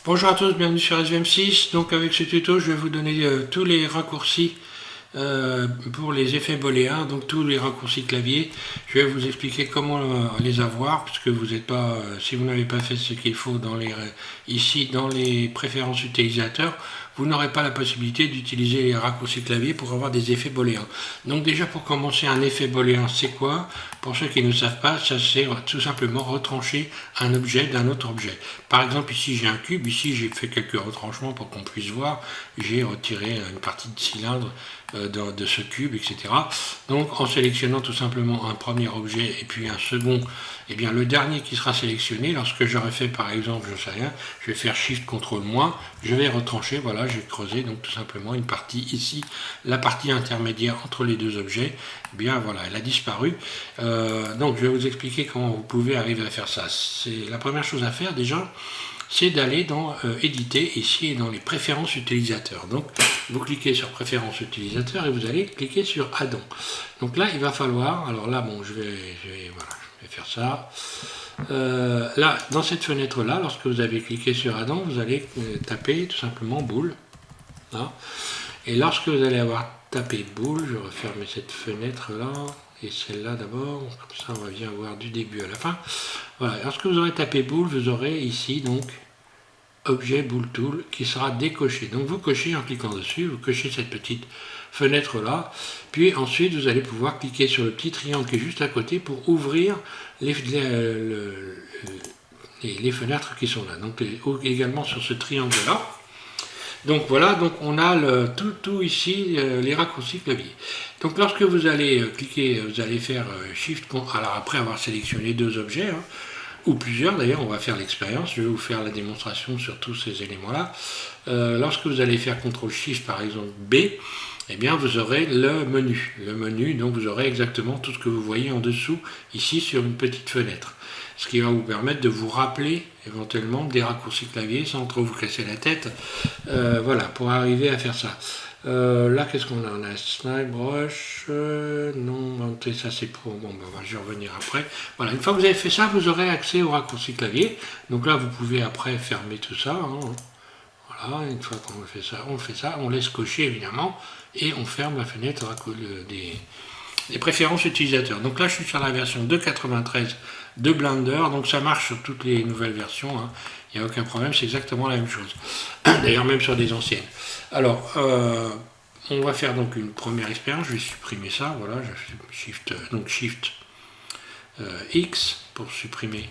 Bonjour à tous, bienvenue sur SVM6. Donc avec ce tuto, je vais vous donner tous les raccourcis pour les effets booléens, donc tous les raccourcis clavier. Je vais vous expliquer comment les avoir, puisque vous n'êtes pas, si vous n'avez pas fait ce qu'il faut ici dans les préférences utilisateurs, vous n'aurez pas la possibilité d'utiliser les raccourcis clavier pour avoir des effets booléens. Donc déjà pour commencer, un effet booléen c'est quoi? Pour ceux qui ne savent pas, ça c'est tout simplement retrancher un objet d'un autre objet. Par exemple ici j'ai un cube, ici j'ai fait quelques retranchements pour qu'on puisse voir, j'ai retiré une partie de cylindre de ce cube, etc. Donc en sélectionnant tout simplement un premier objet et puis un second, et bien le dernier qui sera sélectionné, lorsque j'aurai fait par exemple, je ne sais rien, je vais faire Shift CTRL moins, je vais retrancher, voilà, j'ai creusé donc tout simplement une partie ici, la partie intermédiaire entre les deux objets, et bien voilà, elle a disparu. Donc je vais vous expliquer comment vous pouvez arriver à faire ça. C'est la première chose à faire déjà, c'est d'aller dans éditer ici et dans les préférences utilisateurs. Donc vous cliquez sur préférences utilisateurs et vous allez cliquer sur add-on. Donc là il va falloir, alors là bon je vais faire ça. Là dans cette fenêtre là, lorsque vous avez cliqué sur add-on, vous allez taper tout simplement boule. Là. Et lorsque vous allez avoir tapé boule, je referme cette fenêtre là et celle-là d'abord, comme ça on va bien voir du début à la fin. Voilà, lorsque vous aurez tapé boule, vous aurez ici donc objet boule tool qui sera décoché. Donc vous cochez en cliquant dessus, vous cochez cette petite fenêtre là, puis ensuite vous allez pouvoir cliquer sur le petit triangle qui est juste à côté pour ouvrir les fenêtres qui sont là. Donc également sur ce triangle là. Donc voilà, donc on a tout ici, les raccourcis clavier. Donc lorsque vous allez cliquer, vous allez faire Shift, alors après avoir sélectionné deux objets, hein, ou plusieurs d'ailleurs, on va faire l'expérience, je vais vous faire la démonstration sur tous ces éléments-là. Lorsque vous allez faire CTRL SHIFT par exemple B, eh bien vous aurez le menu. Le menu, donc vous aurez exactement tout ce que vous voyez en dessous, ici sur une petite fenêtre. Ce qui va vous permettre de vous rappeler éventuellement des raccourcis clavier sans trop vous casser la tête. Voilà, pour arriver à faire ça. Là, qu'est-ce qu'on a? On a Snipe Brush, non, ça c'est pour, bon, ben, je vais revenir après. Voilà, une fois que vous avez fait ça, vous aurez accès au raccourci clavier. Donc là, vous pouvez après fermer tout ça. Hein. Voilà, une fois qu'on fait ça, on laisse cocher évidemment, et on ferme la fenêtre des préférences utilisateurs. Donc là, je suis sur la version 2.93 de Blender, donc ça marche sur toutes les nouvelles versions, hein. Il n'y a aucun problème, c'est exactement la même chose. D'ailleurs, même sur des anciennes. Alors, on va faire donc une première expérience, je vais supprimer ça, voilà, je fais Shift X pour supprimer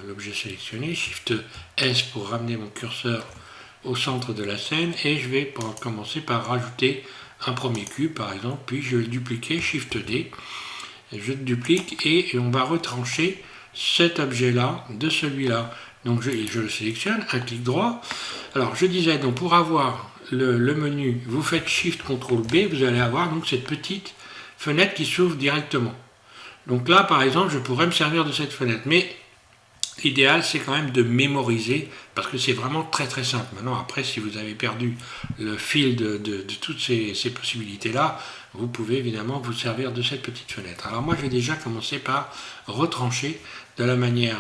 l'objet sélectionné, Shift S pour ramener mon curseur au centre de la scène, et je vais commencer par rajouter un premier cube par exemple, puis je vais le dupliquer, Shift D, je le duplique et on va retrancher cet objet là de celui-là. Donc je le sélectionne, un clic droit. Alors je disais, donc pour avoir le menu, vous faites Shift CTRL B, vous allez avoir donc cette petite fenêtre qui s'ouvre directement. Donc là par exemple je pourrais me servir de cette fenêtre, mais l'idéal c'est quand même de mémoriser parce que c'est vraiment très très simple. Maintenant après, si vous avez perdu le fil de toutes ces possibilités là, vous pouvez évidemment vous servir de cette petite fenêtre. Alors moi je vais déjà commencer par retrancher de la manière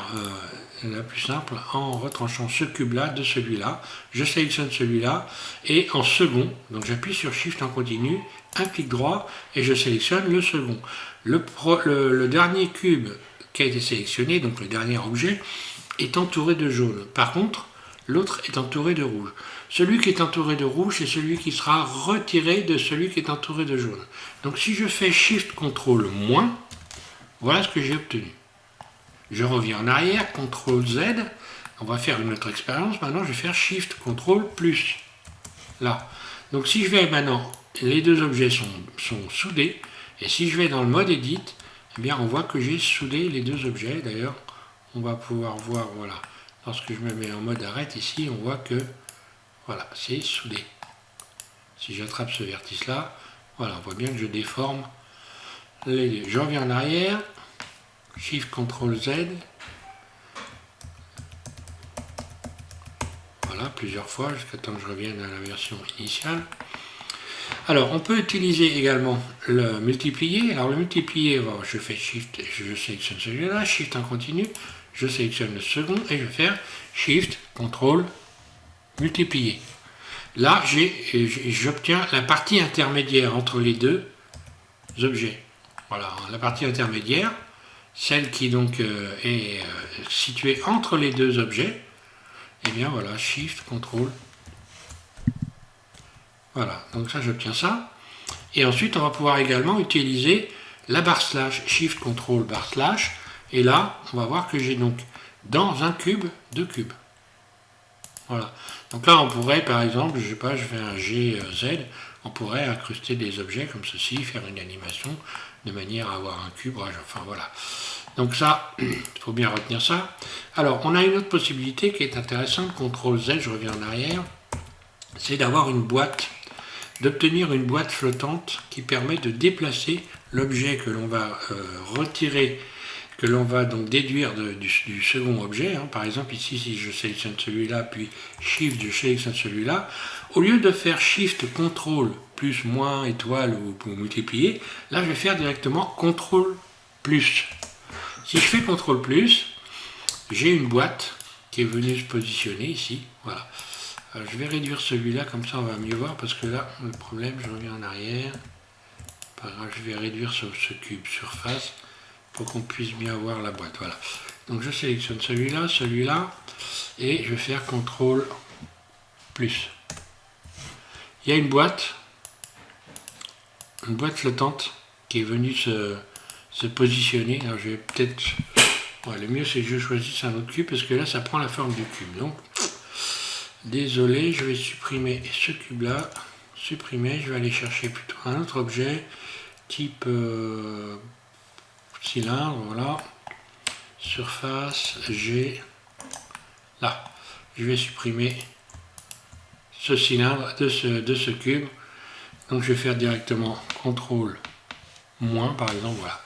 la plus simple en retranchant ce cube là de celui là. Je sélectionne celui là et en second, donc j'appuie sur Shift en continu, un clic droit et je sélectionne le second. Le dernier cube qui a été sélectionné, donc le dernier objet, est entouré de jaune. Par contre, l'autre est entouré de rouge. Celui qui est entouré de rouge, c'est celui qui sera retiré de celui qui est entouré de jaune. Donc si je fais Shift CTRL moins, voilà ce que j'ai obtenu. Je reviens en arrière, CTRL Z, on va faire une autre expérience. Maintenant, je vais faire Shift CTRL plus. Là. Donc si je vais maintenant, les deux objets sont soudés, et si je vais dans le mode Edit, eh bien on voit que j'ai soudé les deux objets. D'ailleurs, on va pouvoir voir, voilà, lorsque je me mets en mode arrête ici, on voit que, voilà, c'est soudé. Si j'attrape ce vertice-là, voilà, on voit bien que je déforme les deux. Je reviens en arrière, Shift CTRL Z, voilà, plusieurs fois, jusqu'à temps que je revienne à la version initiale. Alors, on peut utiliser également le multiplier. Alors, le multiplier, je fais Shift, je sélectionne celui-là, Shift en continu, je sélectionne le second et je vais faire Shift, CTRL, multiplier. Là, j'obtiens la partie intermédiaire entre les deux objets. Voilà, la partie intermédiaire, celle qui donc est située entre les deux objets. Et bien voilà, Shift, CTRL. Voilà, donc ça j'obtiens ça. Et ensuite on va pouvoir également utiliser la barre slash, Shift, CTRL, barre slash. Et là, on va voir que j'ai donc dans un cube, deux cubes. Voilà. Donc là on pourrait par exemple, je sais pas, je fais un GZ, on pourrait incruster des objets comme ceci, faire une animation de manière à avoir un cube, enfin voilà. Donc ça, il faut bien retenir ça. Alors, on a une autre possibilité qui est intéressante, CTRL Z, je reviens en arrière, c'est d'avoir une boîte, d'obtenir une boîte flottante qui permet de déplacer l'objet que l'on va retirer, que l'on va donc déduire du second objet. Hein. Par exemple, ici, si je sélectionne celui-là, puis Shift, je sélectionne celui-là, au lieu de faire Shift, CTRL, plus, moins, étoile ou pour multiplier, là, je vais faire directement CTRL, plus. Si je fais CTRL plus, j'ai une boîte qui est venue se positionner ici. Voilà. Alors, je vais réduire celui-là, comme ça on va mieux voir, parce que là, le problème, je reviens en arrière. Pas grave, je vais réduire ce cube surface pour qu'on puisse bien voir la boîte. Voilà. Donc je sélectionne celui-là, et je vais faire CTRL plus. Il y a une boîte flottante qui est venue se positionner. Alors je vais peut-être... Ouais, le mieux c'est que je choisisse un autre cube parce que là ça prend la forme du cube. Donc désolé, je vais supprimer ce cube là. Supprimer, je vais aller chercher plutôt un autre objet type cylindre, voilà. Surface, G. Là, je vais supprimer ce cylindre de ce cube. Donc je vais faire directement CTRL moins par exemple, voilà.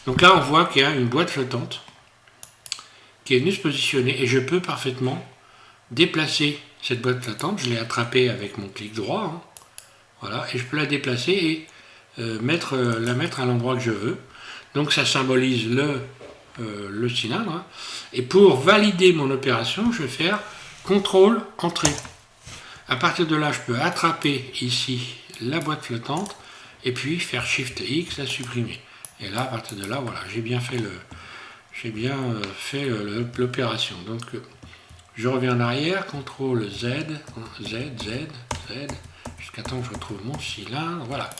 Donc là on voit qu'il y a une boîte flottante qui est venue se positionner et je peux parfaitement déplacer cette boîte flottante. Je l'ai attrapée avec mon clic droit, hein. Voilà, et je peux la déplacer et la mettre à l'endroit que je veux. Donc ça symbolise le cylindre, hein. Et pour valider mon opération, je vais faire CTRL entrée. À partir de là, je peux attraper ici la boîte flottante et puis faire Shift X, la supprimer. Et là, à partir de là, voilà, j'ai bien fait l'opération. Donc, je reviens en arrière, CTRL Z, jusqu'à temps que je retrouve mon cylindre. Voilà,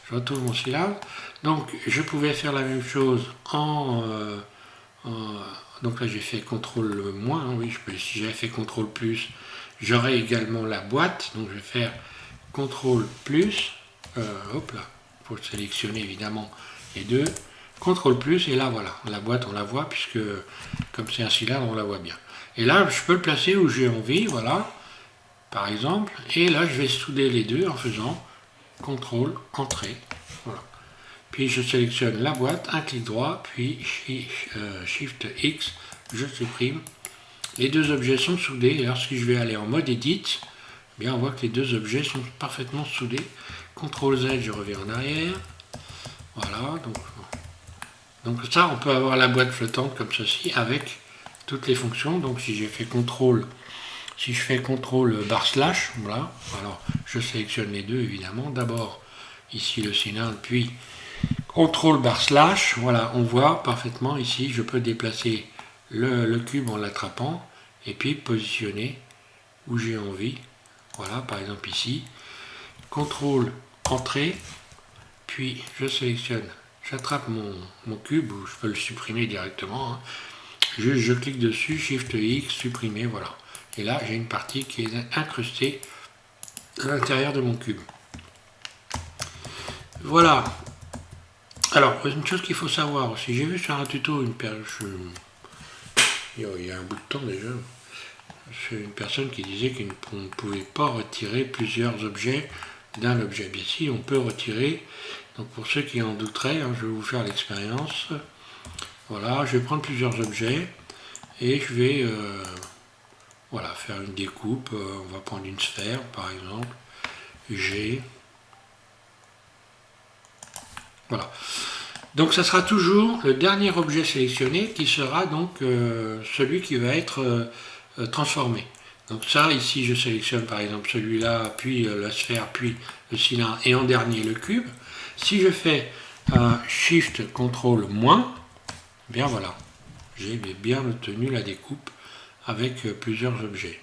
je retrouve mon cylindre. Donc, je pouvais faire la même chose donc là, j'ai fait CTRL moins. Hein, oui, si j'avais fait CTRL plus, j'aurais également la boîte. Donc, je vais faire CTRL plus. Hop là, il faut sélectionner évidemment les deux. CTRL plus, et là voilà, la boîte on la voit puisque comme c'est un cylindre on la voit bien. Et là je peux le placer où j'ai envie, voilà, par exemple, et là je vais souder les deux en faisant CTRL entrée, voilà. Puis je sélectionne la boîte, un clic droit, puis Shift X, je supprime. Les deux objets sont soudés, et lorsque je vais aller en mode Edit, eh bien on voit que les deux objets sont parfaitement soudés. CTRL Z, je reviens en arrière. Voilà, donc ça, on peut avoir la boîte flottante comme ceci avec toutes les fonctions. Donc si j'ai fait CTRL, si je fais CTRL barre slash, voilà, alors je sélectionne les deux évidemment. D'abord ici le cylindre, puis CTRL barre slash, voilà, on voit parfaitement ici, je peux déplacer le cube en l'attrapant et puis positionner où j'ai envie. Voilà, par exemple ici. CTRL entrée, puis je sélectionne, j'attrape mon cube, ou je peux le supprimer directement, hein. Je clique dessus, Shift X, supprimer, voilà. Et là, j'ai une partie qui est incrustée à l'intérieur de mon cube. Voilà. Alors, une chose qu'il faut savoir aussi, j'ai vu sur un tuto il y a un bout de temps déjà, c'est une personne qui disait qu'on ne pouvait pas retirer plusieurs objets d'un objet. Bien si, on peut retirer. Donc pour ceux qui en douteraient, hein, je vais vous faire l'expérience. Voilà, je vais prendre plusieurs objets et je vais voilà, faire une découpe. On va prendre une sphère par exemple. G. Voilà. Donc ça sera toujours le dernier objet sélectionné qui sera donc celui qui va être transformé. Donc ça, ici, je sélectionne par exemple celui-là, puis la sphère, puis le cylindre, et en dernier le cube. Si je fais un Shift Ctrl moins, bien voilà, j'ai bien obtenu la découpe avec plusieurs objets.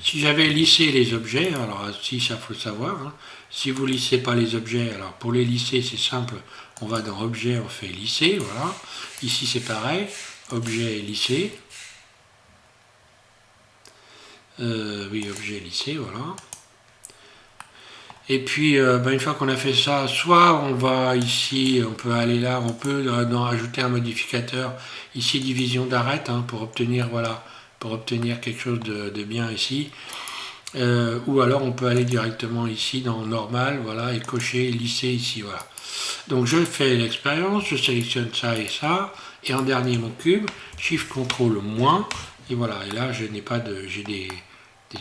Si j'avais lissé les objets, alors si ça faut savoir, hein, si vous lissez pas les objets, alors pour les lisser c'est simple, on va dans objet, on fait lisser, voilà. Ici c'est pareil, objet lissé. Oui, objet lissé, voilà. Et puis, une fois qu'on a fait ça, soit on va ici, on peut aller là, on peut ajouter un modificateur, ici division d'arête, hein, pour obtenir, voilà, pour obtenir quelque chose de bien ici. Ou alors on peut aller directement ici dans normal, voilà, et cocher, lisser ici, voilà. Donc je fais l'expérience, je sélectionne ça, et en dernier mon cube, Shift Ctrl moins, et voilà, et là je n'ai pas de, j'ai des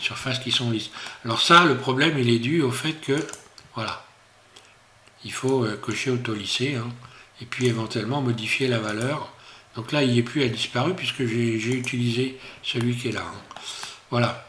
surfaces qui sont lisses. Alors ça, le problème, il est dû au fait que, voilà, il faut cocher auto-lisser, hein, et puis éventuellement modifier la valeur. Donc là, il n'y est plus, elle a disparu, puisque j'ai utilisé celui qui est là. Hein. Voilà.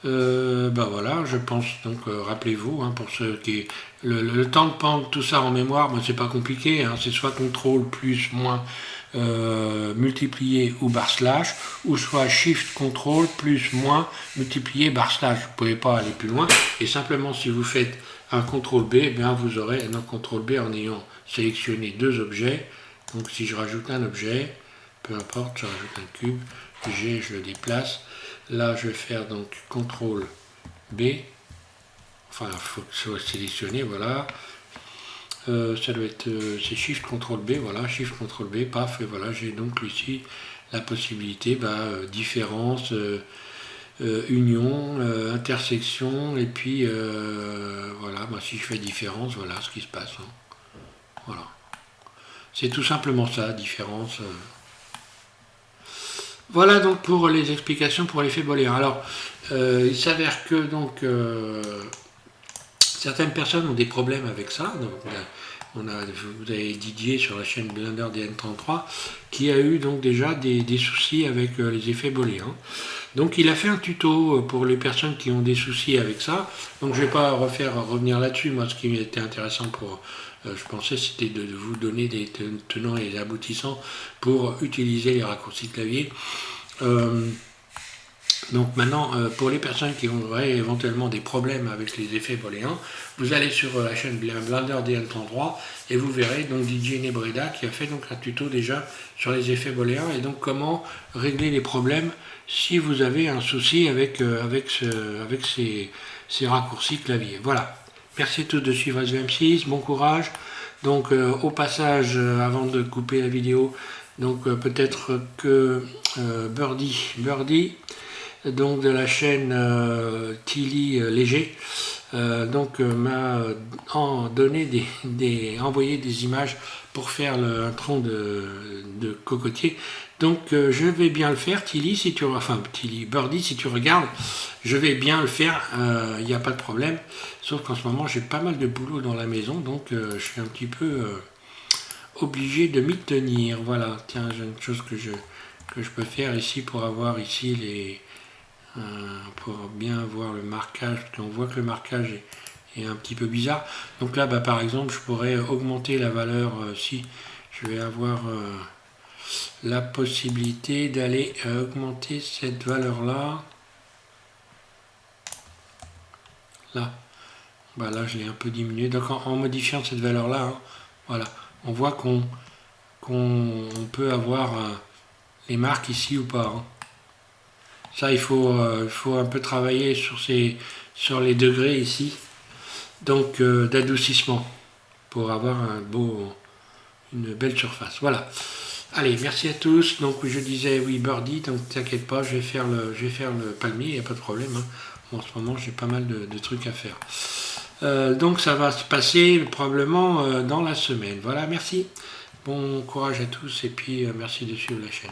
Voilà, je pense, donc rappelez-vous, hein, pour ceux qui... Le temps de prendre tout ça en mémoire, c'est pas compliqué, hein, c'est soit CTRL plus moins multiplié ou // ou soit Shift CTRL plus moins multiplié // vous ne pouvez pas aller plus loin, et simplement si vous faites un CTRL B, eh bien, vous aurez un CTRL B en ayant sélectionné deux objets. Donc si je rajoute un objet, peu importe, je rajoute un cube, G, je le déplace. Là, je vais faire donc CTRL B. Enfin, il faut que ce soit sélectionné, voilà. Ça doit être, c'est Shift CTRL B, voilà, Shift CTRL B, paf, et voilà, j'ai donc ici la possibilité, différence, union, intersection, et puis, voilà, si je fais différence, voilà ce qui se passe. Hein. Voilà. C'est tout simplement ça, différence. Voilà donc pour les explications pour l'effet booléen. Alors, il s'avère que donc certaines personnes ont des problèmes avec ça. Donc, vous avez Didier sur la chaîne Blender DN33 qui a eu donc déjà des soucis avec les effets booléens. Donc il a fait un tuto pour les personnes qui ont des soucis avec ça. Donc je ne vais pas revenir là-dessus. Moi, ce qui était intéressant pour... je pensais c'était de vous donner des tenants et des aboutissants pour utiliser les raccourcis clavier. Donc maintenant, pour les personnes qui auraient éventuellement des problèmes avec les effets booléens, vous allez sur la chaîne Blender DN33 et vous verrez donc Didier Nebreda qui a fait donc un tuto déjà sur les effets booléens et donc comment régler les problèmes si vous avez un souci avec ces raccourcis clavier. Voilà. Merci à tous de suivre SVM6, bon courage. Donc au passage, avant de couper la vidéo, donc peut-être que Birdie, donc de la chaîne Tilly Léger, m'a envoyé des images pour faire un tronc de cocotier. Donc je vais bien le faire, Birdie, si tu regardes, je vais bien le faire, il n'y a pas de problème. Sauf qu'en ce moment j'ai pas mal de boulot dans la maison, donc je suis un petit peu obligé de m'y tenir. Voilà, tiens, j'ai une chose que je peux faire ici pour avoir ici pour bien voir le marquage, parce qu'on voit que le marquage est un petit peu bizarre. Donc là, par exemple, je pourrais augmenter la valeur si je vais avoir la possibilité d'aller augmenter cette valeur-là. Là. Là, je l'ai un peu diminué. Donc en modifiant cette valeur-là, hein, voilà, on voit qu'on peut avoir les marques ici ou pas. Hein. Ça, il faut un peu travailler sur les degrés ici, donc d'adoucissement, pour avoir une belle surface. Voilà. Allez, merci à tous. Donc je disais oui Birdie, donc t'inquiète pas, je vais faire le palmier, il n'y a pas de problème. Hein. En ce moment, j'ai pas mal de trucs à faire. Donc ça va se passer probablement dans la semaine. Voilà, merci. Bon courage à tous et puis merci de suivre la chaîne.